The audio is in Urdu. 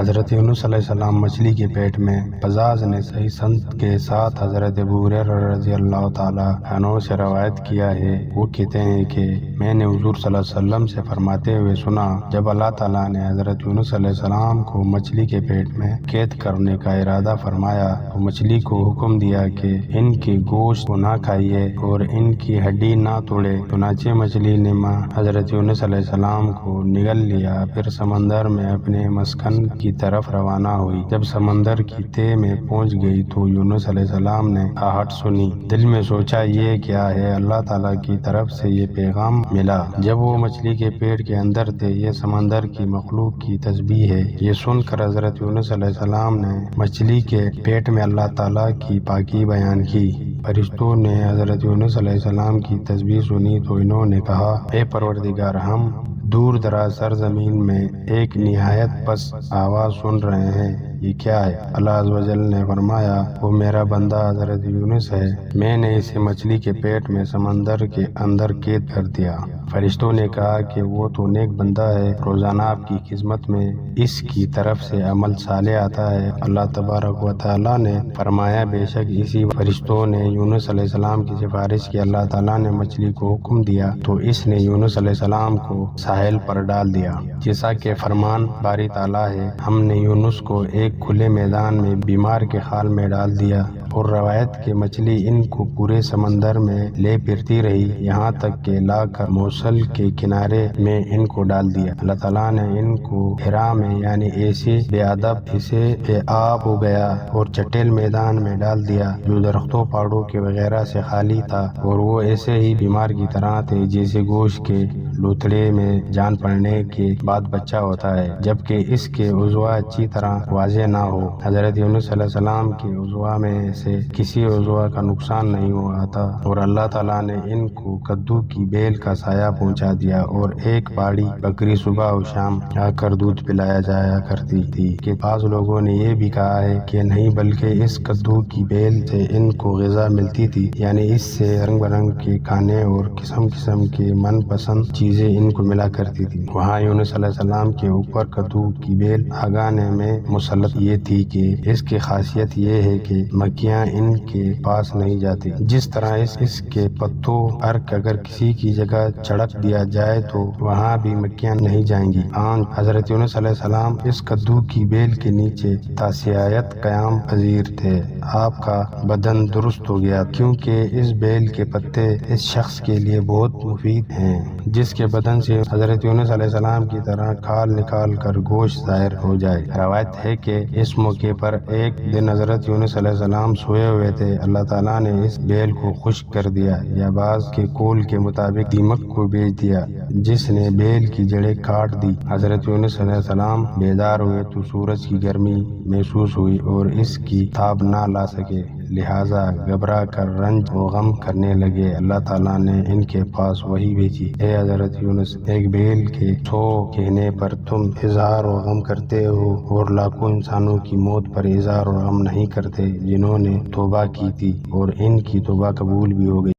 حضرت یونس علیہ السلام مچھلی کے پیٹ میں بزاز نے صحیح سند کے ساتھ حضرت ابو ہریرہ رضی اللہ تعالی عنہ سے روایت کیا ہے، وہ کہتے ہیں کہ میں نے حضور صلی اللہ علیہ وسلم سے فرماتے ہوئے سنا، جب اللہ تعالیٰ نے حضرت یونس علیہ السلام کو مچھلی کے پیٹ میں قید کرنے کا ارادہ فرمایا تو مچھلی کو حکم دیا کہ ان کے گوشت کو نہ کھائیے اور ان کی ہڈی نہ توڑے۔ چنانچہ مچھلی نے حضرت یونس علیہ السلام کو نگل لیا، پھر سمندر میں اپنے مسکن کی طرف روانہ ہوئی۔ جب سمندر کی تہہ میں پہنچ گئی تو یونس علیہ السلام نے آہٹ سنی، دل میں سوچا یہ کیا ہے؟ اللہ تعالیٰ کی طرف سے یہ پیغام ملا۔ جب وہ مچھلی کے پیٹ کے اندر تھے، یہ سمندر کی مخلوق کی تسبیح ہے۔ یہ سن کر حضرت یونس علیہ السلام نے مچھلی کے پیٹ میں اللہ تعالیٰ کی پاکی بیان کی۔ فرشتوں نے حضرت یونس علیہ السلام کی تسبیح سنی تو انہوں نے کہا، اے پروردگار، ہم دور دراز سرزمین میں ایک نہایت پست آواز سن رہے ہیں، یہ کیا ہے؟ اللہ عز و جل نے فرمایا، وہ میرا بندہ حضرت یونس ہے، میں نے اسے مچھلی کے پیٹ میں سمندر کے اندر قید کر دیا۔ فرشتوں نے کہا کہ وہ تو نیک بندہ ہے، روزانہ آپ کی خدمت میں اس کی طرف سے عمل صالح آتا ہے۔ اللہ تبارک و تعالیٰ نے فرمایا، بے شک اسی فرشتوں نے یونس علیہ السلام کی سفارش کی۔ اللہ تعالیٰ نے مچھلی کو حکم دیا تو اس نے یونس علیہ السلام کو ساحل پر ڈال دیا، جیسا کہ فرمان باری تعالیٰ ہے، ہم نے یونس کو ایک کھلے میدان میں بیمار کے حال میں ڈال دیا، اور روایت کہ مچھلی ان کو پورے سمندر میں لے پھرتی رہی، یہاں تک کہ لا کر موصل کے کنارے میں ان کو ڈال دیا۔ اللہ تعالیٰ نے ان کو ہرا میں یعنی ایسے بے ادب حصے پہ آب ہو گیا اور چٹیل میدان میں ڈال دیا جو درختوں پہاڑوں کے وغیرہ سے خالی تھا، اور وہ ایسے ہی بیمار کی طرح تھے جیسے گوشت کے لوتھڑے میں جان پڑنے کے بعد بچہ ہوتا ہے جبکہ اس کے عضو اچھی طرح واضح نہ ہو۔ حضرت یونس علیہ السلام کے عضو میں سے کسی عضو کا نقصان نہیں ہوا تھا، اور اللہ تعالیٰ نے ان کو کدو کی بیل کا سایہ پہنچا دیا، اور ایک پہاڑی بکری صبح و شام آ کر دودھ پلایا جایا کرتی تھی۔ کہ بعض لوگوں نے یہ بھی کہا ہے کہ نہیں بلکہ اس کدو کی بیل سے ان کو غذا ملتی تھی، یعنی اس سے رنگ برنگ کے کھانے اور قسم قسم کے من پسند چیزیں ان کو ملا کرتی تھی۔ وہاں یونس علیہ السلام کے اوپر کدو کی بیل آگانے میں مسلط یہ تھی کہ اس کی خاصیت یہ ہے کہ مکھیاں ان کے پاس نہیں جاتی، جس طرح اس کے پتوں ارک اگر کسی کی جگہ چھڑک دیا جائے تو وہاں بھی مکھیاں نہیں جائیں گی۔ حضرت یونس علیہ السلام اس کدو کی بیل کے نیچے تاسیات قیام پذیر تھے۔ آپ کا بدن درست ہو گیا کیونکہ اس بیل کے پتے اس شخص کے لیے بہت مفید ہیں جس کے بدن سے حضرت یونس علیہ السلام کی طرح کھال نکال کر گوشت ظاہر ہو جائے۔ روایت ہے کہ اس موقع پر ایک دن حضرت یونس علیہ السلام سوئے ہوئے تھے، اللہ تعالیٰ نے اس بیل کو خشک کر دیا، یا بعض کے قول کے مطابق دیمک کو بھیج دیا جس نے بیل کی جڑیں کاٹ دی۔ حضرت یونس علیہ السلام بیدار ہوئے تو سورج کی گرمی محسوس ہوئی اور اس کی تاب نہ لا سکے، لہٰذا گھبرا کر رنج و غم کرنے لگے۔ اللہ تعالیٰ نے ان کے پاس وحی بھیجی، اے حضرت یونس، ایک بیل کے 100 کہنے پر تم اظہار و غم کرتے ہو، اور لاکھوں انسانوں کی موت پر اظہار و غم نہیں کرتے جنہوں نے توبہ کی تھی، اور ان کی توبہ قبول بھی ہو گئی۔